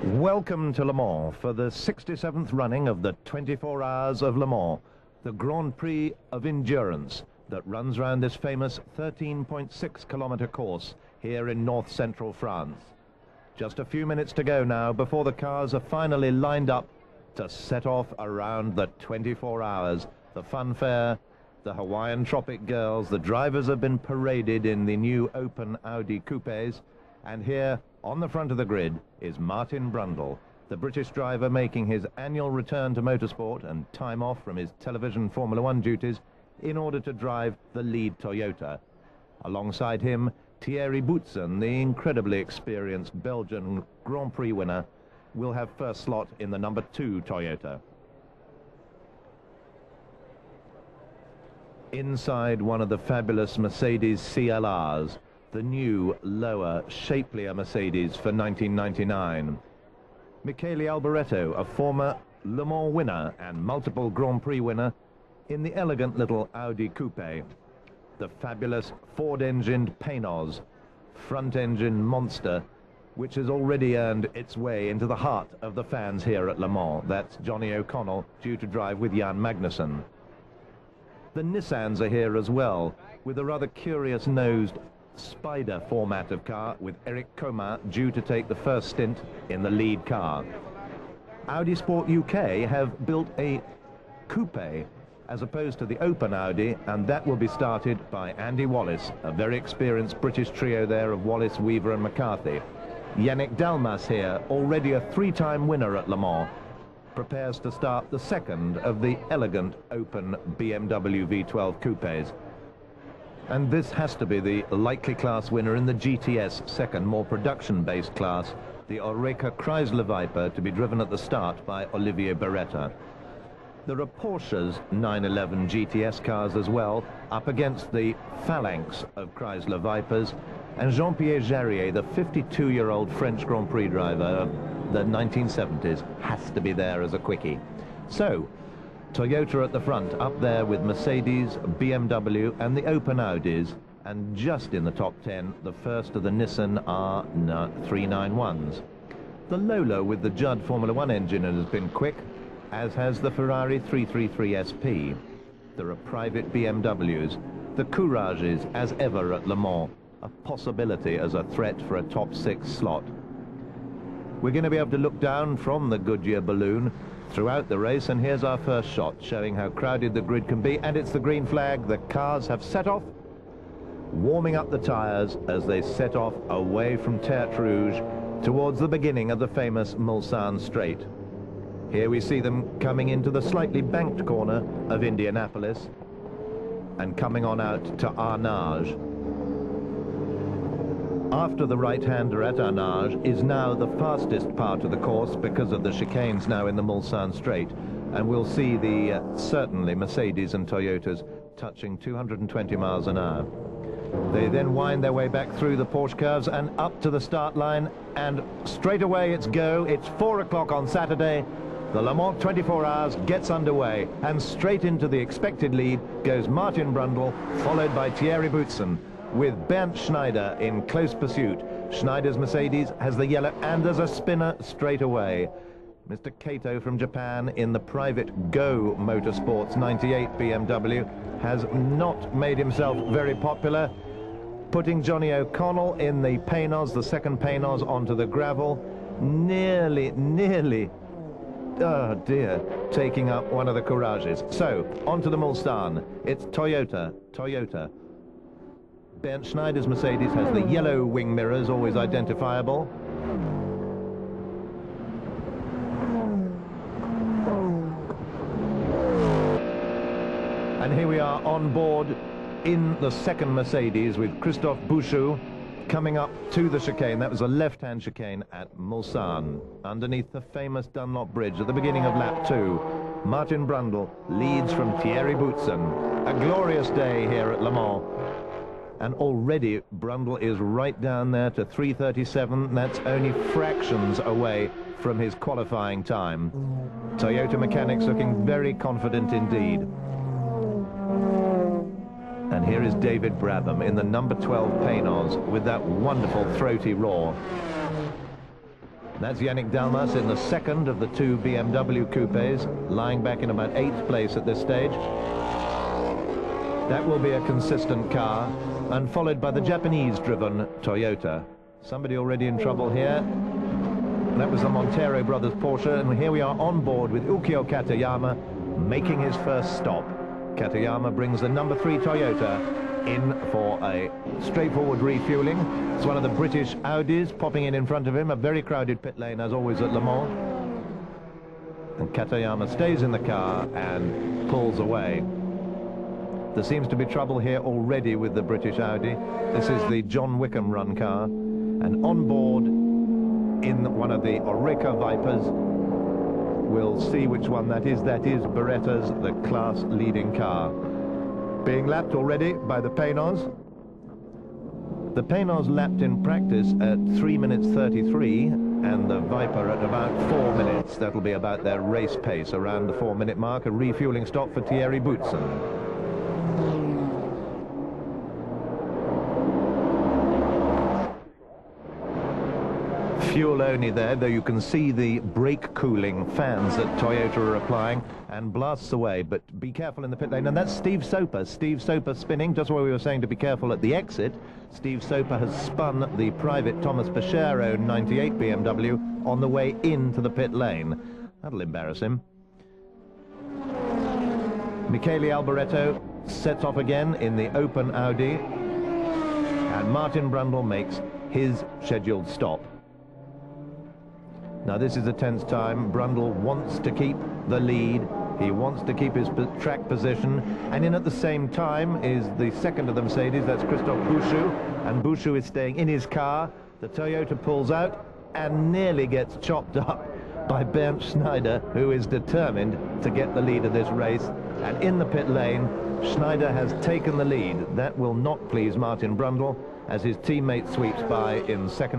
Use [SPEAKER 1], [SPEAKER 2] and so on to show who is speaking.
[SPEAKER 1] Welcome to Le Mans for the 67th running of the 24 Hours of Le Mans, the Grand Prix of Endurance that runs round this famous 13.6-kilometre course here in north-central France. Just a few minutes to go now before the cars are finally lined up to set off around the 24 hours. The funfair, the Hawaiian Tropic Girls, the drivers have been paraded in the new open Audi coupes, and here on the front of the grid is Martin Brundle, the British driver making his annual return to motorsport and time off from his television Formula One duties in order to drive the lead Toyota. Alongside him, Thierry Boutsen, the incredibly experienced Belgian Grand Prix winner, will have first slot in the number 2 Toyota. Inside one of the fabulous Mercedes CLRs, the new, lower, shapelier Mercedes for 1999. Michele Alboreto, a former Le Mans winner and multiple Grand Prix winner, in the elegant little Audi coupe. The fabulous Ford-engined Paynos, front-engine monster, which has already earned its way into the heart of the fans here at Le Mans. That's Johnny O'Connell, due to drive with Jan Magnussen. The Nissans are here as well, with a rather curious-nosed Spider format of car, with Eric Coma due to take the first stint in the lead car. Audi Sport UK have built a coupe as opposed to the open Audi, and that will be started by Andy Wallace, a very experienced British trio there of Wallace, Weaver and McCarthy. Yannick Dalmas here, already a 3-time winner at Le Mans, prepares to start the second of the elegant open BMW V12 coupes. And this has to be the likely class winner in the GTS second, more production-based class, the Oreca Chrysler Viper, to be driven at the start by Olivier Beretta. There are Porsche's 911 GTS cars as well, up against the phalanx of Chrysler Vipers, and Jean-Pierre Jarier, the 52-year-old French Grand Prix driver of the 1970s, has to be there as a quickie. So, Toyota at the front, up there with Mercedes, BMW and the open Audis, and just in the top 10, the first of the Nissan R391s. The Lola with the Judd Formula One engine has been quick, as has the Ferrari 333 SP. There are private BMWs, the Courages as ever at Le Mans, a possibility as a threat for a top 6 slot. We're going to be able to look down from the Goodyear balloon throughout the race, and here's our first shot showing how crowded the grid can be, and it's the green flag. The cars have set off, warming up the tires as they set off away from Tertre Rouge towards the beginning of the famous Mulsanne Straight. Here we see them coming into the slightly banked corner of Indianapolis and coming on out to Arnage. After the right-hander at Arnage is now the fastest part of the course because of the chicanes now in the Mulsanne Straight, and we'll see the certainly Mercedes and Toyotas touching 220 miles an hour. They then wind their way back through the Porsche curves and up to the start line, and straight away it's go. It's 4 o'clock on Saturday. The Le Mans 24 Hours gets underway, and straight into the expected lead goes Martin Brundle, followed by Thierry Boutsen, with Bernd Schneider in close pursuit. Schneider's Mercedes has the yellow, and there's a spinner straight away. Mr. Kato from Japan in the private Go Motorsports 98 BMW has not made himself very popular, putting Johnny O'Connell in the Paynos, the second Paynos, onto the gravel, nearly, oh dear, taking up one of the Courages. So, onto the Mulsanne. It's Toyota. Bernd Schneider's Mercedes has the yellow wing mirrors, always identifiable. And here we are on board in the second Mercedes with Christophe Bouchou coming up to the chicane. That was a left-hand chicane at Mulsanne, underneath the famous Dunlop Bridge at the beginning of lap 2. Martin Brundle leads from Thierry Boutsen. A glorious day here at Le Mans. And already Brundle is right down there to 3:37. That's only fractions away from his qualifying time. Toyota mechanics looking very confident indeed. And here is David Brabham in the number 12 Paynos with that wonderful throaty roar. That's Yannick Dalmas in the second of the two BMW coupes, lying back in about 8th place at this stage. That will be a consistent car, and followed by the Japanese-driven Toyota. Somebody already in trouble here. That was the Montero brothers Porsche, and here we are on board with Ukyo Katayama making his first stop. Katayama brings the number 3 Toyota in for a straightforward refueling. It's one of the British Audis popping in front of him. A very crowded pit lane, as always, at Le Mans. And Katayama stays in the car and pulls away. There seems to be trouble here already with the British Audi. This is the John Wickham run car. And on board in one of the Oreca Vipers, we'll see which one that is. That is Beretta's, the class-leading car. Being lapped already by the Paynos. The Paynos lapped in practice at 3 minutes 33, and the Viper at about 4 minutes. That'll be about their race pace, around the 4-minute mark. A refueling stop for Thierry Boutsen. Fuel only there, though you can see the brake cooling fans that Toyota are applying, and blasts away. But be careful in the pit lane. And that's Steve Soper. Steve Soper spinning, just where we were saying to be careful at the exit. Steve Soper has spun the private Thomas Pachero 98 BMW on the way into the pit lane. That'll embarrass him. Michele Alboreto sets off again in the open Audi, and Martin Brundle makes his scheduled stop. Now this is a tense time. Brundle wants to keep the lead. He wants to keep his track position. And in at the same time is the second of the Mercedes, that's Christophe Bouchou. And Bouchou is staying in his car. The Toyota pulls out and nearly gets chopped up by Bernd Schneider, who is determined to get the lead of this race. And in the pit lane, Schneider has taken the lead. That will not please Martin Brundle as his teammate sweeps by in second